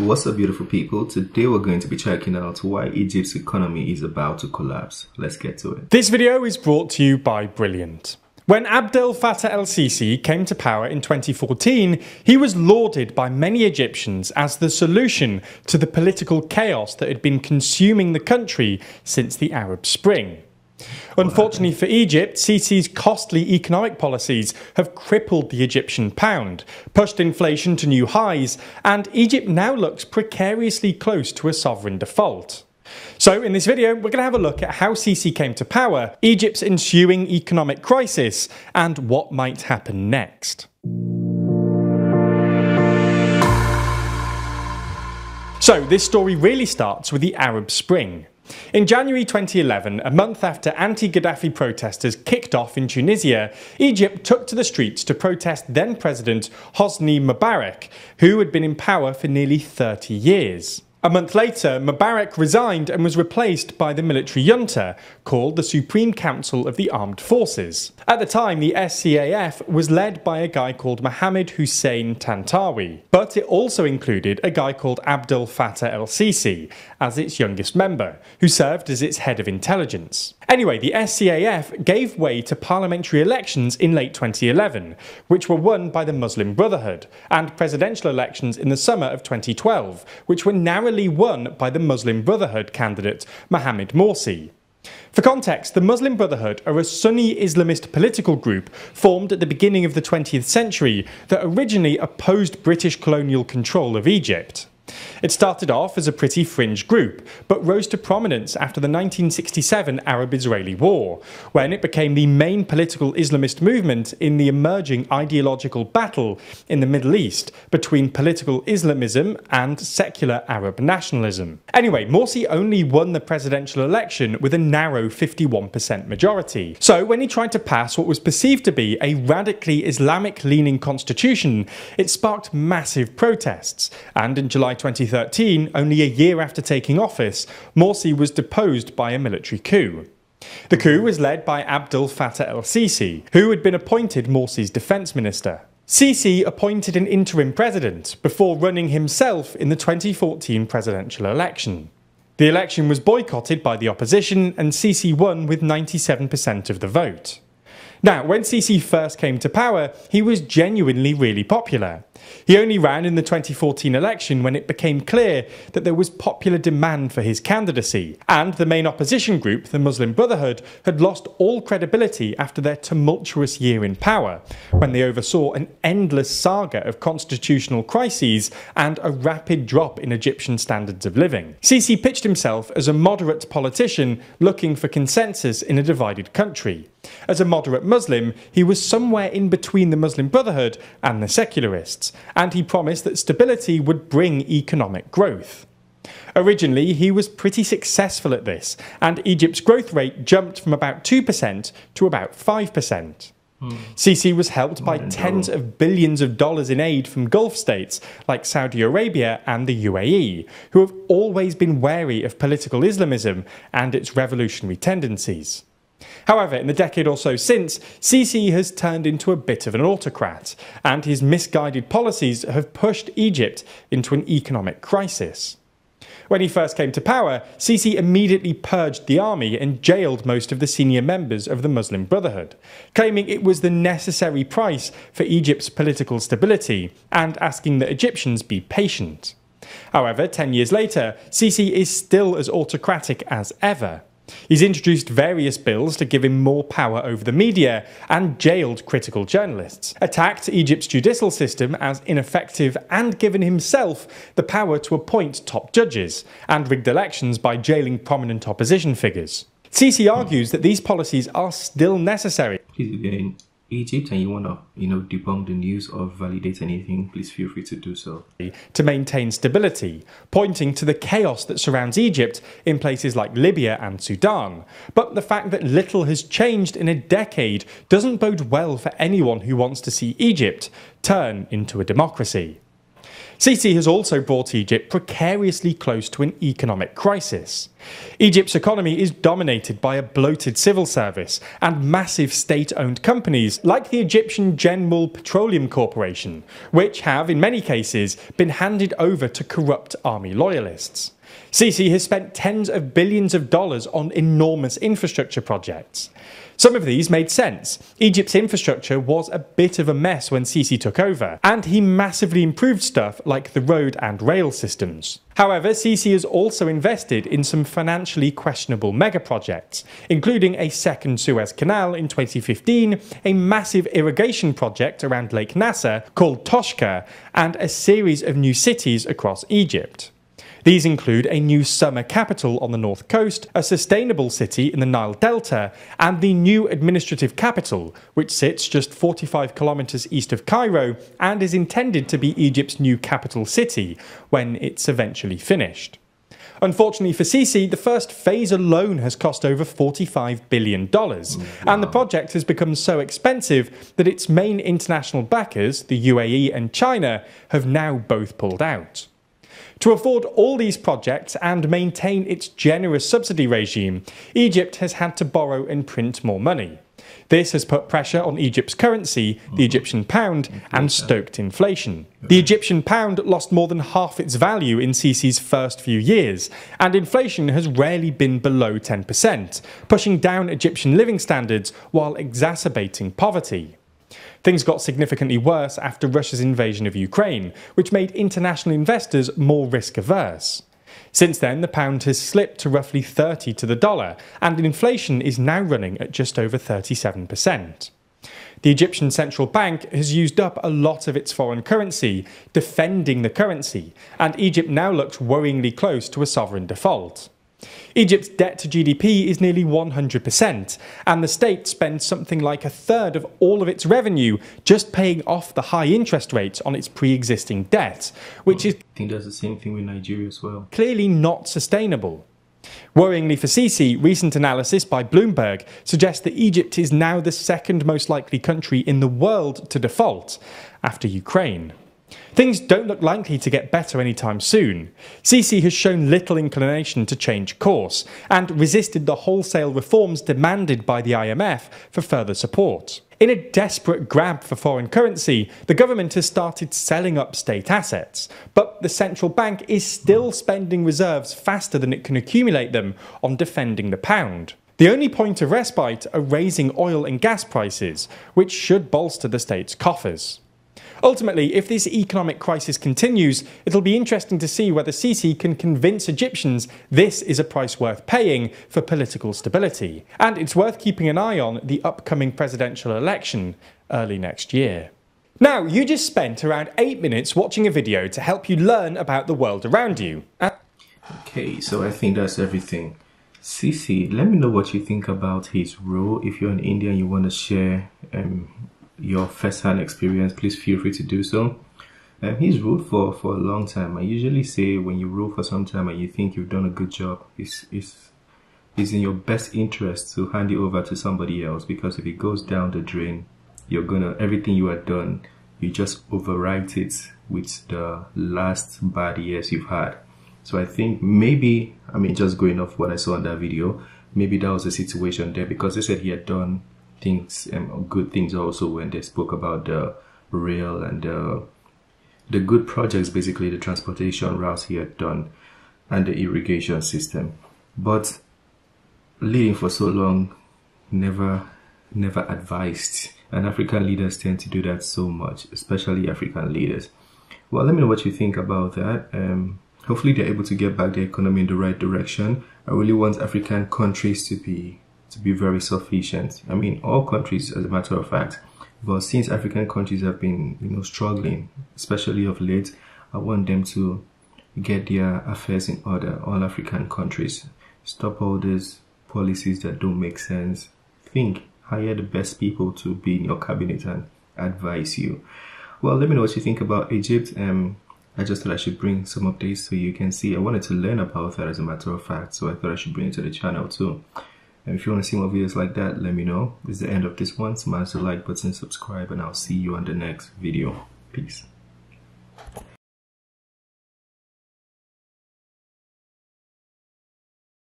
What's up, beautiful people? Today we're going to be checking out why Egypt's economy is about to collapse. Let's get to it. This video is brought to you by Brilliant. When Abdel Fattah el-Sisi came to power in 2014, he was lauded by many Egyptians as the solution to the political chaos that had been consuming the country since the Arab Spring. Unfortunately for Egypt, Sisi's costly economic policies have crippled the Egyptian pound, pushed inflation to new highs, and Egypt now looks precariously close to a sovereign default. So in this video, we're going to have a look at how Sisi came to power, Egypt's ensuing economic crisis, and what might happen next. So this story really starts with the Arab Spring. In January 2011, a month after anti-Gaddafi protesters kicked off in Tunisia, Egypt took to the streets to protest then-President HOSNI MUBARAK, who had been in power for nearly 30 years. A month later, Mubarak resigned and was replaced by the military junta, called the Supreme Council of the Armed Forces. At the time, the SCAF was led by a guy called Mohammed Hussein Tantawi, but it also included a guy called Abdel Fattah el-Sisi as its youngest member, who served as its head of intelligence. Anyway, the SCAF gave way to parliamentary elections in late 2011, which were won by the Muslim Brotherhood, and presidential elections in the summer of 2012, which were narrowly won by the Muslim Brotherhood candidate Mohamed Morsi. For context, the Muslim Brotherhood are a Sunni Islamist political group formed at the beginning of the 20th century that originally opposed British colonial control of Egypt. It started off as a pretty fringe group, but rose to prominence after the 1967 Arab-Israeli War, when it became the main political Islamist movement in the emerging ideological battle in the Middle East between political Islamism and secular Arab nationalism. Anyway, Morsi only won the presidential election with a narrow 51% majority. So when he tried to pass what was perceived to be a radically Islamic-leaning constitution, it sparked massive protests, and in July 2013, only a year after taking office, Morsi was deposed by a military coup. The coup was led by Abdel Fattah el-Sisi, who had been appointed Morsi's defence minister. Sisi appointed an interim president before running himself in the 2014 presidential election. The election was boycotted by the opposition, and Sisi won with 97% of the vote. Now, when Sisi first came to power, he was genuinely really popular. He only ran in the 2014 election when it became clear that there was popular demand for his candidacy, and the main opposition group, the Muslim Brotherhood, had lost all credibility after their tumultuous year in power, when they oversaw an endless saga of constitutional crises and a rapid drop in Egyptian standards of living. Sisi pitched himself as a moderate politician looking for consensus in a divided country. As a moderate Muslim, he was somewhere in between the Muslim Brotherhood and the secularists, and he promised that stability would bring economic growth. Originally, he was pretty successful at this, and Egypt's growth rate jumped from about 2% to about 5%. Sisi was helped by tens of billions of dollars in aid from Gulf states like Saudi Arabia and the UAE, who have always been wary of political Islamism and its revolutionary tendencies. However, in the decade or so since, Sisi has turned into a bit of an autocrat, and his misguided policies have pushed Egypt into an economic crisis. When he first came to power, Sisi immediately purged the army and jailed most of the senior members of the Muslim Brotherhood, claiming it was the necessary price for Egypt's political stability, and asking that Egyptians be patient. However, 10 years later, Sisi is still as autocratic as ever. He's introduced various bills to give him more power over the media and jailed critical journalists, attacked Egypt's judicial system as ineffective and given himself the power to appoint top judges, and rigged elections by jailing prominent opposition figures. Sisi argues that these policies are still necessary. If you're in Egypt and you want to, debunk the news or validate anything, please feel free to do so. To maintain stability, pointing to the chaos that surrounds Egypt in places like Libya and Sudan. But the fact that little has changed in a decade doesn't bode well for anyone who wants to see Egypt turn into a democracy. Sisi has also brought Egypt precariously close to an economic crisis. Egypt's economy is dominated by a bloated civil service and massive state-owned companies like the Egyptian General Petroleum Corporation, which have, in many cases, been handed over to corrupt army loyalists. Sisi has spent tens of billions of dollars on enormous infrastructure projects. Some of these made sense. Egypt's infrastructure was a bit of a mess when Sisi took over, and he massively improved stuff like the road and rail systems. However, Sisi has also invested in some financially questionable mega projects, including a second Suez Canal in 2015, a massive irrigation project around Lake Nasser called Toshka, and a series of new cities across Egypt. These include a new summer capital on the north coast, a sustainable city in the Nile Delta, and the new administrative capital, which sits just 45 kilometers east of Cairo and is intended to be Egypt's new capital city when it's eventually finished. Unfortunately for Sisi, the first phase alone has cost over $45 billion, and the project has become so expensive that its main international backers, the UAE and China, have now both pulled out. To afford all these projects and maintain its generous subsidy regime, Egypt has had to borrow and print more money. This has put pressure on Egypt's currency, the Egyptian pound, and stoked inflation. The Egyptian pound lost more than half its value in Sisi's first few years, and inflation has rarely been below 10%, pushing down Egyptian living standards while exacerbating poverty. Things got significantly worse after Russia's invasion of Ukraine, which made international investors more risk-averse. Since then, the pound has slipped to roughly 30 to the dollar, and inflation is now running at just over 37%. The Egyptian central bank has used up a lot of its foreign currency, defending the currency, and Egypt now looks worryingly close to a sovereign default. Egypt's debt to GDP is nearly 100%, and the state spends something like a third of all of its revenue just paying off the high interest rates on its pre-existing debt, which is, I think that's the same thing with Nigeria as well, clearly not sustainable. Worryingly for Sisi, recent analysis by Bloomberg suggests that Egypt is now the second most likely country in the world to default, after Ukraine. Things don't look likely to get better anytime soon. Sisi has shown little inclination to change course, and resisted the wholesale reforms demanded by the IMF for further support. In a desperate grab for foreign currency, the government has started selling up state assets, but the central bank is still spending reserves faster than it can accumulate them on defending the pound. The only point of respite are raising oil and gas prices, which should bolster the state's coffers. Ultimately, if this economic crisis continues, it'll be interesting to see whether Sisi can convince Egyptians this is a price worth paying for political stability. And it's worth keeping an eye on the upcoming presidential election early next year. Now, you just spent around 8 minutes watching a video to help you learn about the world around you. Okay, so I think that's everything. Sisi, let me know what you think about his role. If you're an Indian and you want to share your first-hand experience, please feel free to do so. He's ruled for a long time. I usually say when you rule for some time and you think you've done a good job, it's in your best interest to hand it over to somebody else, because if it goes down the drain, everything you had done, you just overwrite it with the last bad years you've had. So I think maybe, just going off what I saw in that video, maybe that was the situation there, because they said he had done things, good things also, when they spoke about the rail and the good projects, basically the transportation routes he had done and the irrigation system. But leading for so long, never advised, and African leaders tend to do that so much, especially African leaders. Well, let me know what you think about that. Hopefully they're able to get back the economy in the right direction. I really want African countries to be very sufficient. All countries, as a matter of fact. But since African countries have been, struggling, especially of late, I want them to get their affairs in order. All African countries, stop all these policies that don't make sense. Think, hire the best people to be in your cabinet and advise you. Well, let me know what you think about Egypt. I just thought I should bring some updates so you can see. I wanted to learn about that, as a matter of fact, so I thought I should bring it to the channel too. And if you want to see more videos like that, let me know. This is the end of this one. Smash the like button, subscribe, and I'll see you on the next video. Peace.